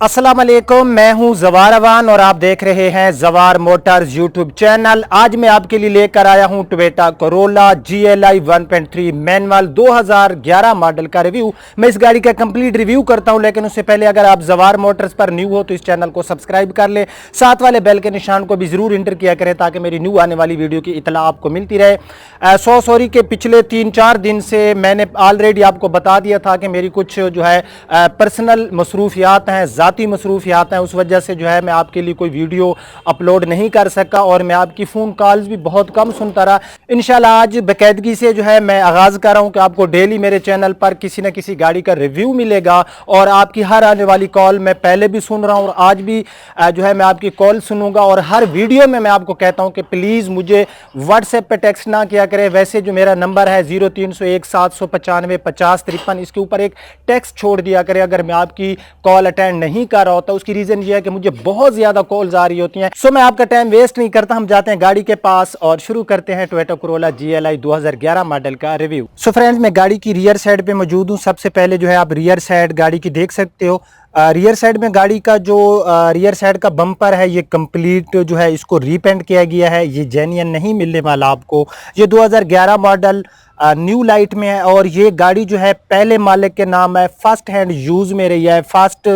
अस्सलाम वालेकुम, मैं हूं जवार अवान और आप देख रहे हैं जवार मोटर्स यूट्यूब चैनल। आज मैं आपके लिए लेकर आया हूं Toyota Corolla GLI 1.3 manual 2011 model का रिव्यू। मैं इस गाड़ी का कंप्लीट रिव्यू करता हूं, लेकिन उससे पहले अगर आप जवार मोटर्स पर न्यू हो तो इस चैनल को सब्सक्राइब कर ले, साथ वाले बेल के निशान को भी जरूर इंटर किया करें ताकि मेरी न्यू आने वाली वीडियो की इतला आपको मिलती रहे। सॉरी के पिछले 3-4 दिन से मैंने ऑलरेडी आपको बता दिया था कि मेरी कुछ जो है पर्सनल मसरूफियात हैं, ज़ाती मसरूफियात हैं, उस वजह से जो है मैं आपके लिए कोई वीडियो अपलोड नहीं कर सका और मैं आपकी फ़ोन कॉल्स भी बहुत कम सुनता रहा। इंशाल्लाह आज बाकायदगी से जो है मैं आगाज़ कर रहा हूँ कि आपको डेली मेरे चैनल पर किसी न किसी गाड़ी का रिव्यू मिलेगा और आपकी हर आने वाली कॉल मैं पहले भी सुन रहा हूँ और आज भी जो है मैं आपकी कॉल सुनूंगा। और हर वीडियो में मैं आपको कहता हूँ कि प्लीज़ मुझे व्हाट्सएप पर टेक्स्ट ना किया करें। वैसे जो मेरा नंबर है 0301 795 5053, इसके ऊपर एक टेक्स्ट छोड़ दिया करें अगर मैं आपकी कॉल अटेंड नहीं कर रहा होता। उसकी रीजन ये है कि मुझे बहुत ज्यादा कॉल्स आ रही होती हैं। सो मैं आपका टाइम वेस्ट नहीं करता, हम जाते हैं गाड़ी के पास और शुरू करते हैं टोयोटा कोरोला GLI 2011 मॉडल का रिव्यू। सो फ्रेंड्स, मैं गाड़ी की रियर साइड पे मौजूद हूँ। सबसे पहले जो है आप रियर साइड गाड़ी की देख सकते हो। रियर साइड में गाड़ी का जो रियर साइड का बम्पर है ये कंप्लीट जो है इसको रीपेंट किया गया है। ये जेन्युइन नहीं मिलने वाला आपको। ये 2011 मॉडल न्यू लाइट में है और ये गाड़ी जो है पहले मालिक के नाम है, फर्स्ट हैंड यूज़ में रही है, फर्स्ट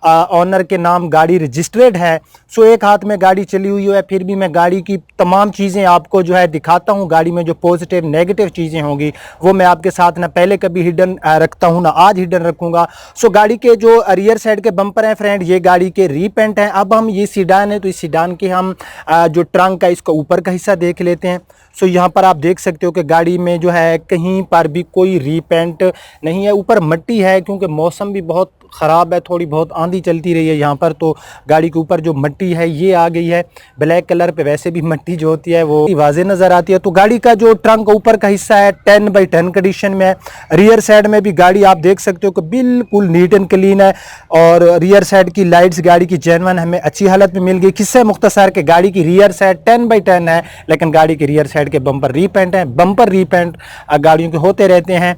ऑनर के नाम गाड़ी रजिस्टर्ड है। सो एक हाथ में गाड़ी चली हुई है, फिर भी मैं गाड़ी की तमाम चीज़ें आपको जो है दिखाता हूँ। गाड़ी में जो पॉजिटिव नेगेटिव चीज़ें होंगी वो मैं आपके साथ ना पहले कभी हिडन रखता हूँ ना आज हिडन रखूँगा। सो गाड़ी के जो रियर साइड के बम्पर हैं फ्रेंड, ये गाड़ी के रीपेंट हैं। अब हम ये सीडान है तो इस सीडान के हम जो ट्रंक है इसका ऊपर का हिस्सा देख लेते हैं। सो यहाँ पर आप देख सकते हो कि गाड़ी में जो है कहीं पर भी कोई रीपेंट नहीं है। ऊपर मिट्टी है क्योंकि मौसम भी बहुत ख़राब है, थोड़ी बहुत आंधी चलती रही है यहाँ पर, तो गाड़ी के ऊपर जो मिट्टी है ये आ गई है। ब्लैक कलर पे वैसे भी मिट्टी जो होती है वो वाज़े नज़र आती है। तो गाड़ी का जो ट्रंक ऊपर का हिस्सा है 10x10 कंडीशन में है। रियर साइड में भी गाड़ी आप देख सकते हो कि बिल्कुल नीट एंड क्लीन है और रियर साइड की लाइट्स गाड़ी की जेन्युइन हमें अच्छी हालत में मिल गई। किस्से मुख्तसर के गाड़ी की रियर साइड 10x10 है, लेकिन गाड़ी की रियर साइड के बम्पर रीपेंट है। बम्पर रीपेंट गाड़ियों के होते रहते हैं,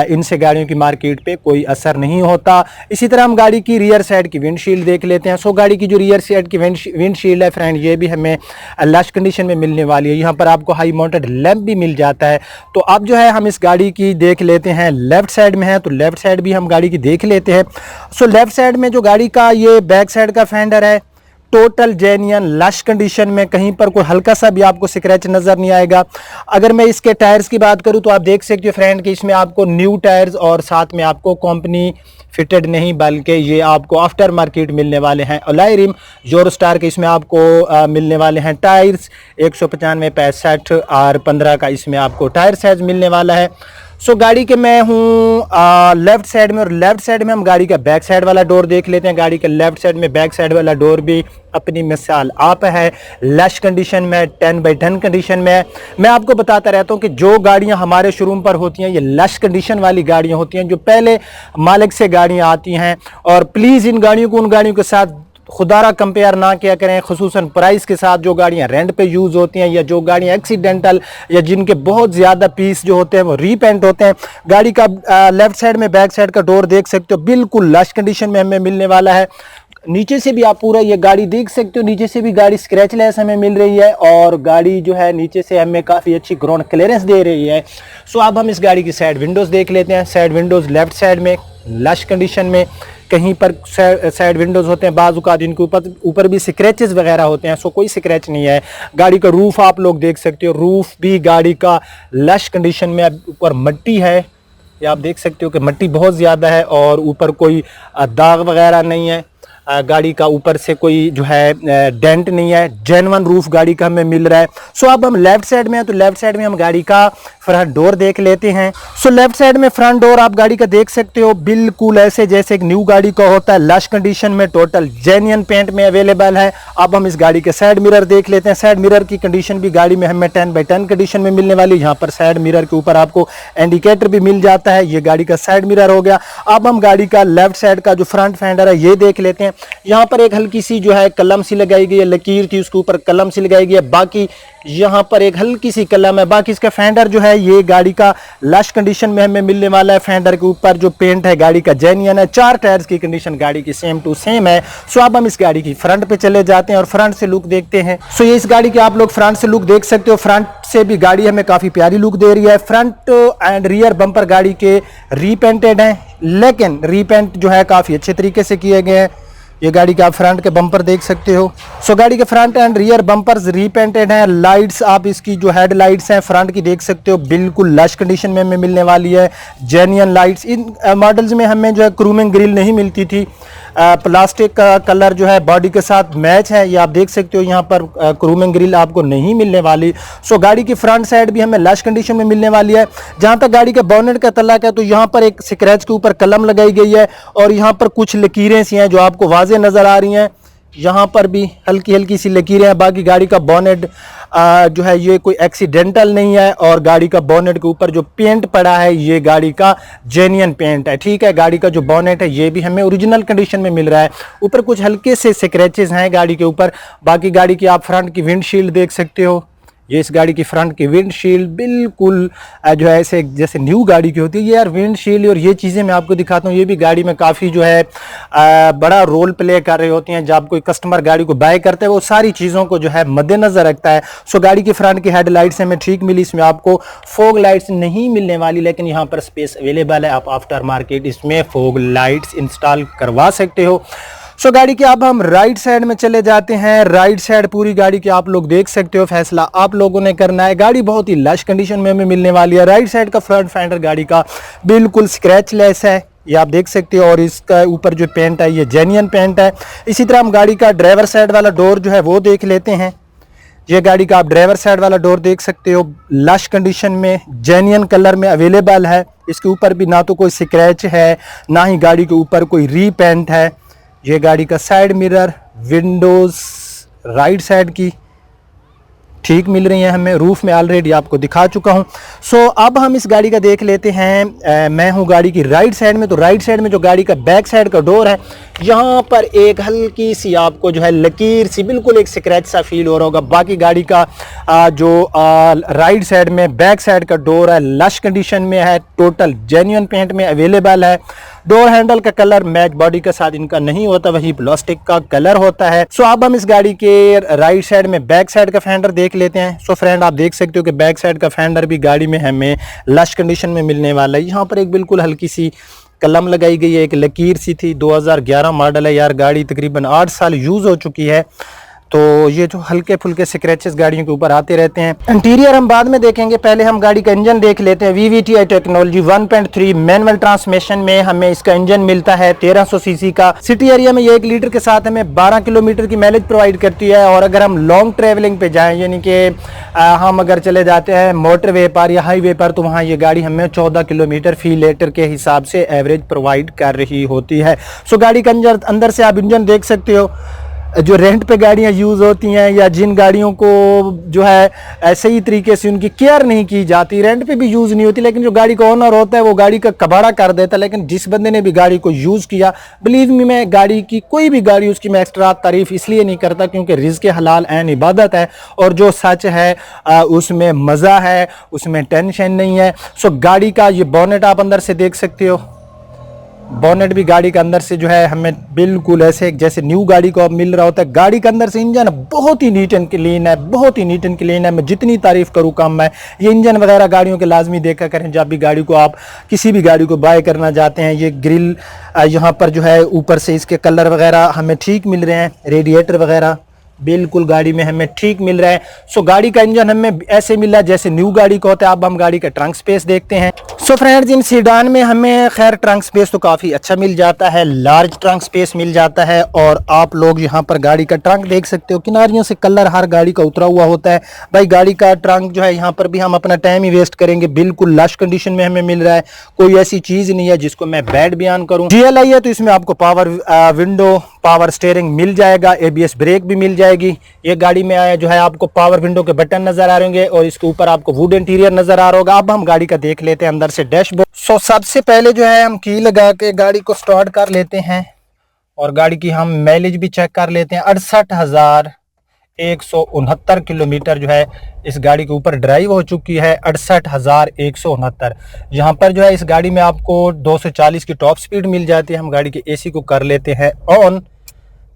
इनसे गाड़ियों की मार्केट पे कोई असर नहीं होता। इसी तरह हम गाड़ी की रियर साइड की विंडशील्ड देख लेते हैं। सो गाड़ी की जो रियर साइड की विंडशील्ड है फ्रेंड, ये भी हमें लश कंडीशन में मिलने वाली है। यहाँ पर आपको हाई माउंटेड लैंप भी मिल जाता है। तो अब जो है हम इस गाड़ी की देख लेते हैं, लेफ्ट साइड में है तो लेफ्ट साइड भी हम गाड़ी की देख लेते हैं। सो लेफ्ट साइड में जो गाड़ी का ये बैक साइड का फेंडर है टोटल जेन्युइन लश कंडीशन में, कहीं पर कोई हल्का सा भी आपको स्क्रैच नज़र नहीं आएगा। अगर मैं इसके टायर्स की बात करूं तो आप देख सकते हो फ्रेंड कि इसमें आपको न्यू टायर्स और साथ में आपको कंपनी फिटेड नहीं बल्कि ये आपको आफ्टर मार्केट मिलने वाले हैं। अलॉय रिम जोरस्टार के इसमें आपको मिलने वाले हैं टायर्स 195, 65 और 15 का इसमें आपको टायर साइज मिलने वाला है। सो गाड़ी के मैं हूँ लेफ्ट साइड में और लेफ्ट साइड में हम गाड़ी का बैक साइड वाला डोर देख लेते हैं। गाड़ी के लेफ्ट साइड में बैक साइड वाला डोर भी अपनी मिसाल आप है, लश कंडीशन में, 10x10 कंडीशन में। मैं आपको बताता रहता हूँ कि जो गाड़ियाँ हमारे शोरूम पर होती हैं ये लश कंडीशन वाली गाड़ियाँ होती हैं जो पहले मालिक से गाड़ियाँ आती हैं। और प्लीज़ इन गाड़ियों को उन गाड़ियों के साथ खुदारा कंपेयर ना किया करें, खुसूसन प्राइस के साथ। जो गाड़ियां रेंट पे यूज़ होती हैं या जो गाड़ियां एक्सीडेंटल या जिनके बहुत ज़्यादा पीस जो होते हैं वो रीपेंट होते हैं। गाड़ी का लेफ्ट साइड में बैक साइड का डोर देख सकते हो, बिल्कुल लश कंडीशन में हमें मिलने वाला है। नीचे से भी आप पूरा ये गाड़ी देख सकते हो, नीचे से भी गाड़ी स्क्रैचलेस हमें मिल रही है और गाड़ी जो है नीचे से हमें काफ़ी अच्छी ग्राउंड क्लियरेंस दे रही है। सो अब हम इस गाड़ी की साइड विंडोज़ देख लेते हैं। साइड विंडोज़ लेफ्ट साइड में लश कंडीशन में, कहीं पर साइड विंडोज़ होते हैं बाज़ इनके ऊपर भी स्क्रैचेस वगैरह होते हैं। सो कोई स्क्रैच नहीं है। गाड़ी का रूफ़ आप लोग देख सकते हो, रूफ़ भी गाड़ी का लश कंडीशन में। ऊपर मिट्टी है, ये आप देख सकते हो कि मिट्टी बहुत ज़्यादा है और ऊपर कोई दाग वगैरह नहीं है। गाड़ी का ऊपर से कोई जो है डेंट नहीं है, जेन्युइन रूफ गाड़ी का हमें मिल रहा है। सो अब हम लेफ्ट साइड में हैं तो लेफ्ट साइड में हम गाड़ी का फ्रंट डोर देख लेते हैं। सो लेफ्ट साइड में फ्रंट डोर आप गाड़ी का देख सकते हो, बिल्कुल ऐसे जैसे एक न्यू गाड़ी का होता है, लश कंडीशन में, टोटल जेन्युइन पेंट में अवेलेबल है। अब हम इस गाड़ी के साइड मिरर देख लेते हैं। साइड मिरर की कंडीशन भी गाड़ी में हमें 10x10 कंडीशन में मिलने वाली है। यहाँ पर साइड मिरर के ऊपर आपको इंडिकेटर भी मिल जाता है। ये गाड़ी का साइड मिरर हो गया। अब हम गाड़ी का लेफ्ट साइड का जो फ्रंट फेंडर है ये देख लेते हैं। यहाँ पर एक हल्की सी जो है कलम सी लगाई गई है, लकीर थी उसके ऊपर कलम सी लगाई गई है, बाकी यहाँ पर एक हल्की सी कलम है। बाकी इसका फेंडर जो है ये गाड़ी का लश कंडीशन में हमें मिलने वाला है। फेंडर के ऊपर जो पेंट है गाड़ी का जेन्युइन है। 4 टायर्स की कंडीशन गाड़ी की सेम टू सेम है। सो अब हम इस गाड़ी की फ्रंट पे चले जाते हैं और फ्रंट से लुक देखते हैं। सो ये इस गाड़ी की आप लोग फ्रंट से लुक देख सकते हो। फ्रंट से भी गाड़ी हमें काफी प्यारी लुक दे रही है। फ्रंट एंड रियर बम्पर गाड़ी के रीपेंटेड हैं, लेकिन रीपेंट जो है काफी अच्छे तरीके से किए गए हैं। ये गाड़ी के आप फ्रंट के बम्पर देख सकते हो। सो गाड़ी के front end rear bumpers repainted हैं। लाइट्स आप इसकी जो हेड लाइट्स हैं फ्रंट की देख सकते हो, बिल्कुल लश कंडीशन में हमें मिलने वाली है। जेन्युइन लाइट्स इन मॉडल्स में हमें जो है क्रूमिंग ग्रिल नहीं मिलती थी। प्लास्टिक का कलर जो है बॉडी के साथ मैच है, ये आप देख सकते हो। यहाँ पर क्रूमिंग ग्रिल आपको नहीं मिलने वाली। सो गाड़ी की फ्रंट साइड भी हमें लश कंडीशन में मिलने वाली है। जहाँ तक गाड़ी के बोनेट का तल्लक है तो यहाँ पर एक स्क्रैच के ऊपर कलम लगाई गई है और यहाँ पर कुछ लकीरें सी हैं जो आपको वाज़ेह नज़र आ रही हैं। यहाँ पर भी हल्की हल्की सी लकीरें हैं। बाकी गाड़ी का बोनेट जो है ये कोई एक्सीडेंटल नहीं है और गाड़ी का बोनेट के ऊपर जो पेंट पड़ा है ये गाड़ी का जेन्युइन पेंट है। ठीक है, गाड़ी का जो बोनेट है ये भी हमें ओरिजिनल कंडीशन में मिल रहा है। ऊपर कुछ हल्के से स्क्रैचेस हैं गाड़ी के ऊपर। बाकी गाड़ी की आप फ्रंट की विंडशील्ड देख सकते हो। ये इस गाड़ी की फ्रंट की विंडशील्ड बिल्कुल जो है ऐसे जैसे न्यू गाड़ी की होती है। ये यार विंडशील्ड और ये चीज़ें मैं आपको दिखाता हूँ, ये भी गाड़ी में काफ़ी जो है बड़ा रोल प्ले कर रही होती हैं। जब कोई कस्टमर गाड़ी को बाय करते हैं वो सारी चीज़ों को जो है मद्देनज़र रखता है। सो गाड़ी की फ्रंट की हेड लाइट्स हमें ठीक मिली। इसमें आपको फोग लाइट्स नहीं मिलने वाली, लेकिन यहाँ पर स्पेस अवेलेबल है। आप आफ्टर मार्केट इसमें फोग लाइट्स इंस्टॉल करवा सकते हो। सो गाड़ी के अब हम राइट साइड में चले जाते हैं। राइट साइड पूरी गाड़ी की आप लोग देख सकते हो, फैसला आप लोगों ने करना है। गाड़ी बहुत ही लश कंडीशन में हमें मिलने वाली है। राइट साइड का फ्रंट फेंडर गाड़ी का बिल्कुल स्क्रैचलेस है, ये आप देख सकते हो। और इसका ऊपर जो पेंट है ये जेन्युइन पेंट है। इसी तरह हम गाड़ी का ड्राइवर साइड वाला डोर जो है वो देख लेते हैं। ये गाड़ी का आप ड्राइवर साइड वाला डोर देख सकते हो, लश कंडीशन में जेन्युइन कलर में अवेलेबल है। इसके ऊपर भी ना तो कोई स्क्रैच है ना ही गाड़ी के ऊपर कोई रीपेंट है। ये गाड़ी का side mirror, Windows right side की ठीक मिल रही है हमें। रूफ में ऑलरेडी आपको दिखा चुका हूं। सो अब हम इस गाड़ी का देख लेते हैं। मैं हूं गाड़ी की राइट साइड में। तो राइट साइड में जो गाड़ी का बैक साइड का डोर है, यहाँ पर एक हल्की सी आपको जो है लकीर सी, बिल्कुल एक स्क्रैच सा फील हो रहा होगा। बाकी गाड़ी का जो राइट साइड में बैक साइड का डोर है लश कंडीशन में है, टोटल जेन्युइन पेंट में अवेलेबल है। डोर हैंडल का कलर मैच बॉडी के साथ इनका नहीं होता, वही प्लास्टिक का कलर होता है। सो अब हम इस गाड़ी के राइट साइड में बैक साइड का फेंडर देख लेते हैं। सो फ्रेंड आप देख सकते हो कि बैक साइड का फेंडर भी गाड़ी में हमें लश कंडीशन में मिलने वाला है। यहाँ पर एक बिल्कुल हल्की सी कलम लगाई गई है, एक लकीर सी थी। 2011 मॉडल है यार, गाड़ी तकरीबन 8 साल यूज हो चुकी है। तो ये जो हल्के फुल्के स्क्रैचेस गाड़ियों के ऊपर आते रहते हैं। इंटीरियर हम बाद में देखेंगे, पहले हम गाड़ी का इंजन देख लेते हैं। VVTi टेक्नोलॉजी 1.3 मैनुअल ट्रांसमिशन में हमें इसका इंजन मिलता है 1300 सीसी का। सिटी एरिया में ये 1 लीटर के साथ हमें 12 किलोमीटर की माइलेज प्रोवाइड करती है। और अगर हम लॉन्ग ट्रेवलिंग पे जाएं, यानी कि हम अगर चले जाते हैं मोटरवे पर या हाईवे पर, तो वहाँ ये गाड़ी हमें 14 किलोमीटर फी लीटर के हिसाब से एवरेज प्रोवाइड कर रही होती है। सो गाड़ी का अंदर से आप इंजन देख सकते हो। जो रेंट पे गाड़ियां यूज़ होती हैं या जिन गाड़ियों को जो है ऐसे ही तरीके से उनकी केयर नहीं की जाती, रेंट पे भी यूज़ नहीं होती, लेकिन जो गाड़ी का ओनर होता है वो गाड़ी का कबाड़ा कर देता है। लेकिन जिस बंदे ने भी गाड़ी को यूज़ किया, बिलीव मी, मैं गाड़ी की कोई भी गाड़ी उसकी मैं एक्स्ट्रा तारीफ इसलिए नहीं करता क्योंकि रिज़्क़ हलाल ऐन इबादत है और जो सच है उसमें मज़ा है, उसमें टेंशन नहीं है। सो गाड़ी का ये बोनेट आप अंदर से देख सकते हो। बोनेट भी गाड़ी के अंदर से जो है हमें बिल्कुल ऐसे जैसे न्यू गाड़ी को अब मिल रहा होता है। गाड़ी के अंदर से इंजन बहुत ही नीट एंड क्लीन है, बहुत ही नीट एंड क्लीन है। मैं जितनी तारीफ करूँ कम है। ये इंजन वगैरह गाड़ियों के लाजमी देखा करें जब भी गाड़ी को आप किसी भी गाड़ी को बाय करना चाहते हैं। ये ग्रिल यहाँ पर जो है ऊपर से इसके कलर वगैरह हमें ठीक मिल रहे हैं, रेडिएटर वगैरह बिल्कुल गाड़ी में हमें ठीक मिल रहा है। सो गाड़ी का इंजन हमें ऐसे मिला जैसे न्यू गाड़ी का होता है। अब हम गाड़ी का ट्रंक स्पेस देखते हैं। सो फ्रेंड्स, इन सीडान में हमें खैर ट्रंक स्पेस तो काफ़ी अच्छा मिल जाता है, लार्ज ट्रंक स्पेस मिल जाता है। और आप लोग यहाँ पर गाड़ी का ट्रंक देख सकते हो, किनारियों से कलर हर गाड़ी का उतरा हुआ होता है। भाई गाड़ी का ट्रंक जो है यहाँ पर भी हम अपना टाइम ही वेस्ट करेंगे, बिल्कुल लश कंडीशन में हमें मिल रहा है। कोई ऐसी चीज़ नहीं है जिसको मैं बैड बयान करूँ। GLI है तो इसमें आपको पावर विंडो, पावर स्टीयरिंग मिल जाएगा, ABS ब्रेक भी मिल जाएगी। ये गाड़ी में आया जो है आपको पावर विंडो के बटन नजर आ रहे होंगे और इसके ऊपर आपको वुड इंटीरियर नजर आ रहा होगा। अब हम गाड़ी का देख लेते हैं अंदर से डैशबोर्ड। सो सबसे पहले जो है हम की लगा के गाड़ी को स्टार्ट कर लेते हैं और गाड़ी की हम माइलेज भी चेक कर लेते हैं। 68,169 किलोमीटर जो है इस गाड़ी के ऊपर ड्राइव हो चुकी है। 68,169। यहाँ पर जो है इस गाड़ी में आपको 240 की टॉप स्पीड मिल जाती है। हम गाड़ी के एसी को कर लेते हैं ऑन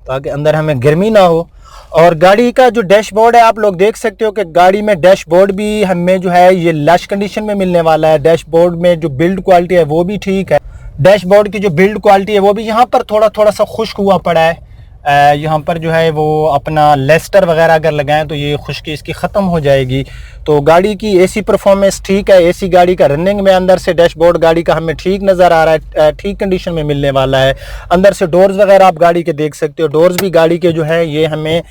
ताकि अंदर हमें गर्मी ना हो। और गाड़ी का जो डैशबोर्ड है आप लोग देख सकते हो कि गाड़ी में डैशबोर्ड भी हमें जो है ये लश कंडीशन में मिलने वाला है। डैशबोर्ड में जो बिल्ड क्वालिटी है वो भी ठीक है। डैशबोर्ड की जो बिल्ड क्वालिटी है वो भी यहाँ पर थोड़ा सा खुश्क हुआ पड़ा है। यहाँ पर जो है वो अपना लेस्टर वगैरह अगर लगाएं तो ये खुश्की इसकी ख़त्म हो जाएगी। तो गाड़ी की एसी परफॉर्मेंस ठीक है। एसी गाड़ी का रनिंग में अंदर से डैशबोर्ड गाड़ी का हमें ठीक नज़र आ रहा है, ठीक कंडीशन में मिलने वाला है। अंदर से डोर्स वगैरह आप गाड़ी के देख सकते हो। डोर्स भी गाड़ी के जो है ये हमें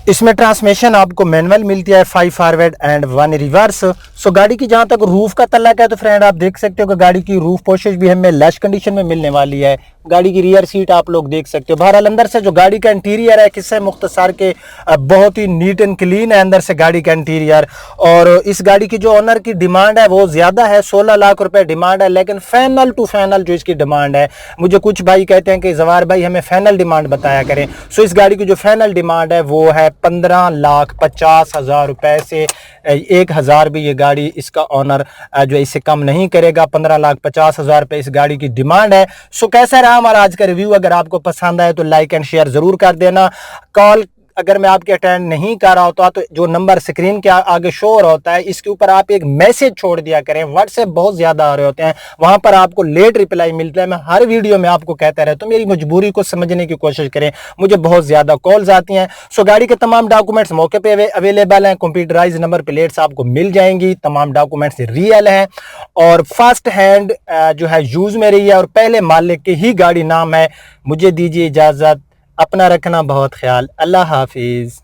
इसमें ट्रांसमिशन आपको मैनुअल मिलती है, 5 फॉरवर्ड एंड 1 रिवर्स। सो गाड़ी की जहाँ तक रूफ का तल्लक है तो फ्रेंड आप देख सकते हो कि गाड़ी की रूफ पोशिश भी हमें लश कंडीशन में मिलने वाली है। गाड़ी की रियर सीट आप लोग देख सकते हो। बहरहाल अंदर से जो गाड़ी का इंटीरियर है किस्से मुख्तसर के बहुत ही नीट एंड क्लीन है अंदर से गाड़ी का इंटीरियर। और इस गाड़ी की जो ऑनर की डिमांड है वो ज़्यादा है, 16 लाख रुपए डिमांड है। लेकिन फाइनल टू फाइनल जो इसकी डिमांड है, मुझे कुछ भाई कहते हैं कि जवार भाई हमें फाइनल डिमांड बताया करें। सो इस गाड़ी की जो फाइनल डिमांड है वो है 15,50,000 रुपए से 1,000 भी ये गाड़ी इसका ऑनर जो है इससे कम नहीं करेगा। 15,50,000 रुपए इस गाड़ी की डिमांड है। सो कैसा रहा हमारा आज का रिव्यू? अगर आपको पसंद आए तो लाइक एंड शेयर जरूर कर देना। कॉल अगर मैं आपके अटेंड नहीं कर रहा होता तो जो नंबर स्क्रीन के आगे शो हो रहा होता है इसके ऊपर आप एक मैसेज छोड़ दिया करें। व्हाट्सएप बहुत ज्यादा आ रहे होते हैं, वहां पर आपको लेट रिप्लाई मिलता है। मैं हर वीडियो में आपको कहता रहता हूं, मेरी मजबूरी को समझने की कोशिश करें। मुझे बहुत ज्यादा कॉल्स आती हैं। सो गाड़ी के तमाम डॉक्यूमेंट्स मौके पे अवेलेबल हैं। कंप्यूटराइज नंबर प्लेट्स आपको मिल जाएंगी। तमाम डॉक्यूमेंट्स रियल हैं और फर्स्ट हैंड जो है यूज में रही है और पहले मालिक की ही गाड़ी नाम है। मुझे दीजिए इजाजत, अपना रखना बहुत ख्याल। अल्लाह हाफिज।